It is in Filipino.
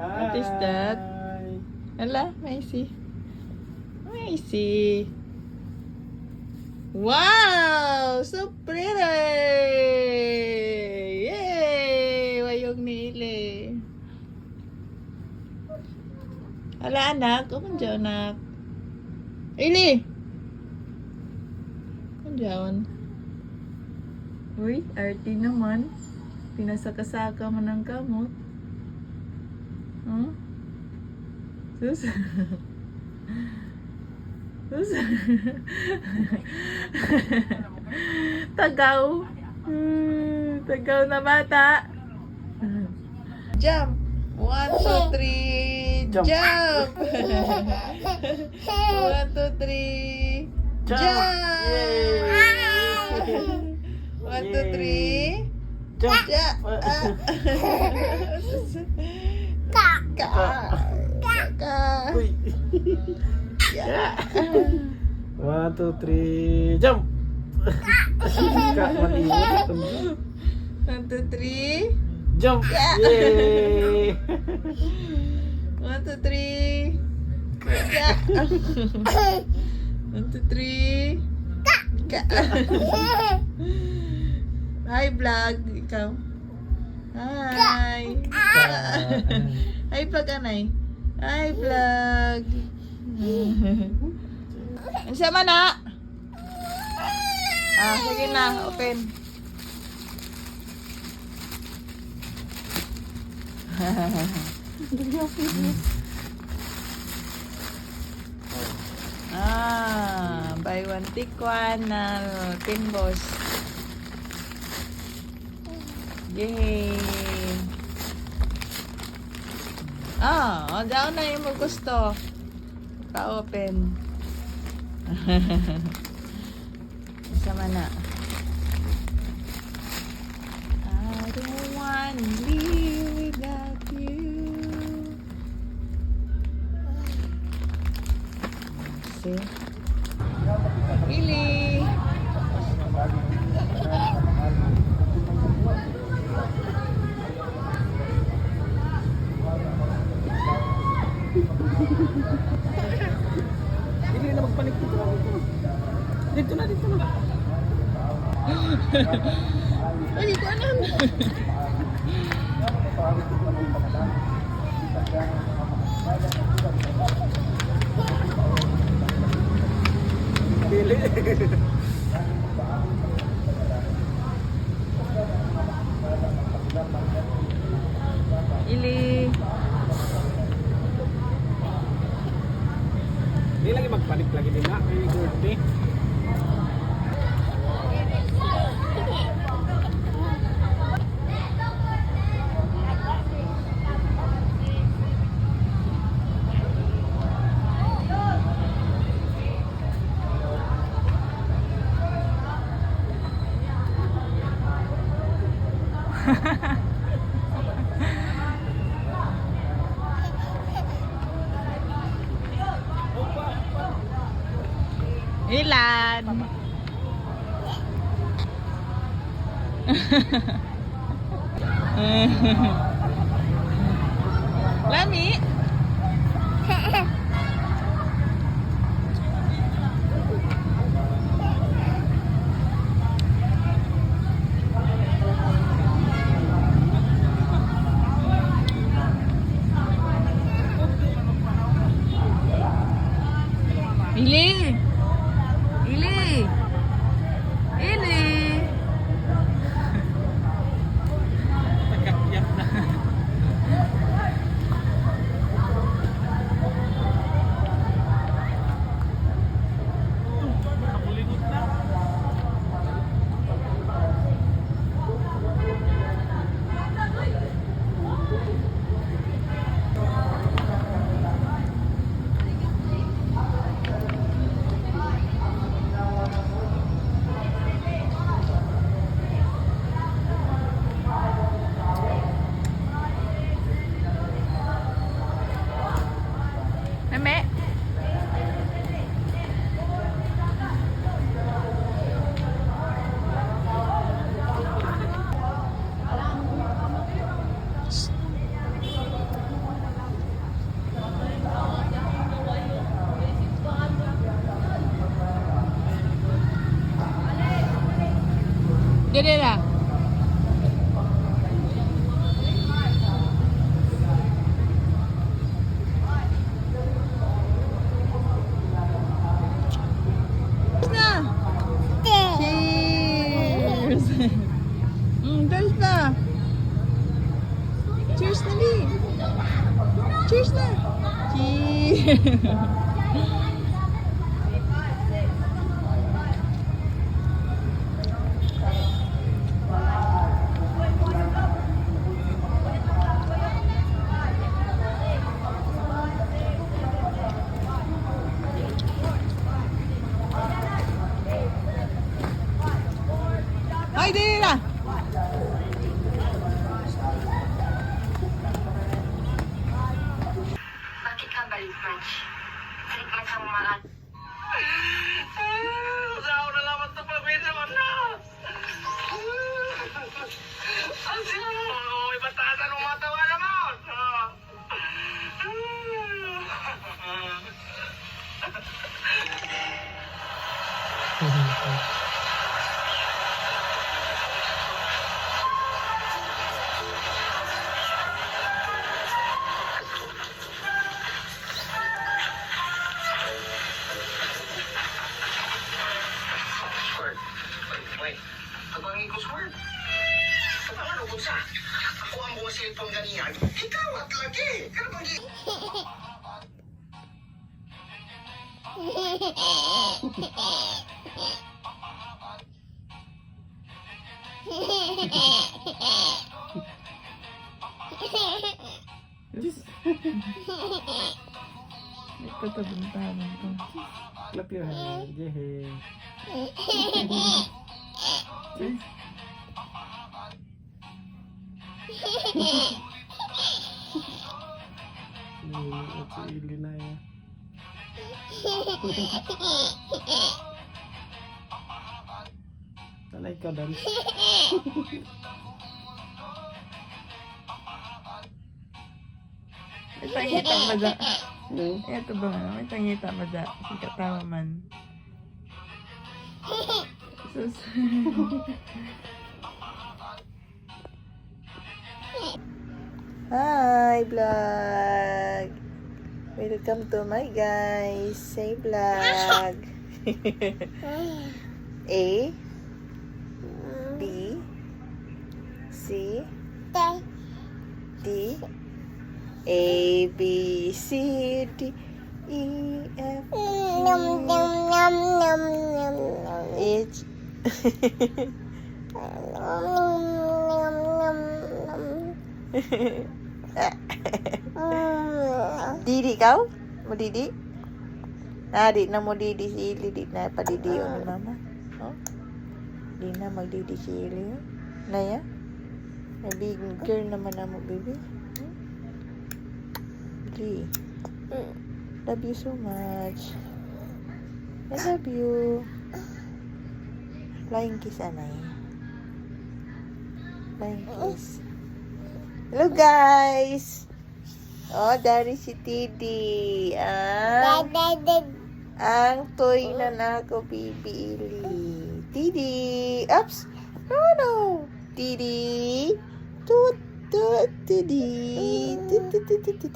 What is that? Hala, Macy. Macy. Wow! So pretty! Yay! Wayong nili. Hala, anak. Kuman dyan, anak. Ili! Kuman dyan. Uy, arty naman. Pinasakasaka mo ng kamot. Huh? Sus. Sus. Tagaw. Tagaw na bata. Jump. 1, 2, 3. Jump. 1, 2, 3. Jump. 1, 2, 3. Jump. Uy. 1, 2, 3, jump! Kak, maliit. 1, 2, 3. Jump! Yay! 1, 2, 3. 1, 2, 3. Hi, vlog. Ikaw. Hi. Hi, vlog, anay. Hi, vlog. Ang sama na. Sige na. Open. Buy one take one na Tin Boss. Yay! Daw na yung mo gusto. Pa-open. Sama na. I don't want to live without you. See? Really? Hindi na magpanik dito. Dito na. Ay, ko alam. Dili. Ili. Hindi lagi magpanik lagi din na. May birthday. Ilan? Lami? Ili! Ili! Ili! Tagakyak na. Nakapuligot na. Dali na. Na. Cheers. Cheers na. Cheers na, Lee. Cheers na. Cheers. Ay, dali na. Bakit ka balik, Marge? Balik man sa mga... Usaw na naman ito pamilya mo na. Ang sino mo? Ibatasan mo matawa naman. Squirt. Wait. Tabangin ko, Squirt. Ano ko sa? Ako ang buong cellphone ganiyan. Ikaw at lagi. Kano bang Ito tabuntahan ko. Clap your hand. Yehey. Ito ili na yan. Talay ka dance. May tangita ba da? Ito ba nga? May tangita ba da? Si katawa man. Sus. Hi, vlog. Welcome to my guys. Say vlog. A B C D A B C D E F H Didi kau? Mau Didi? Nah, di na mo Didi si Ili, di na pa Didi o ni Mama. Oh? Di na mag-Didi si Ili. Oh? Na ya? May big girl naman na mo, baby. Ili. Love you so much. I love you. Flying kiss, anay. Flying kiss. Hello, guys. Oh, dari si Tidi. Ang toy na nako, baby Ili. Tidi. Ups. Oh, no. Tidi. Tut, tut, Tidi. Tut, tut, tut, tut.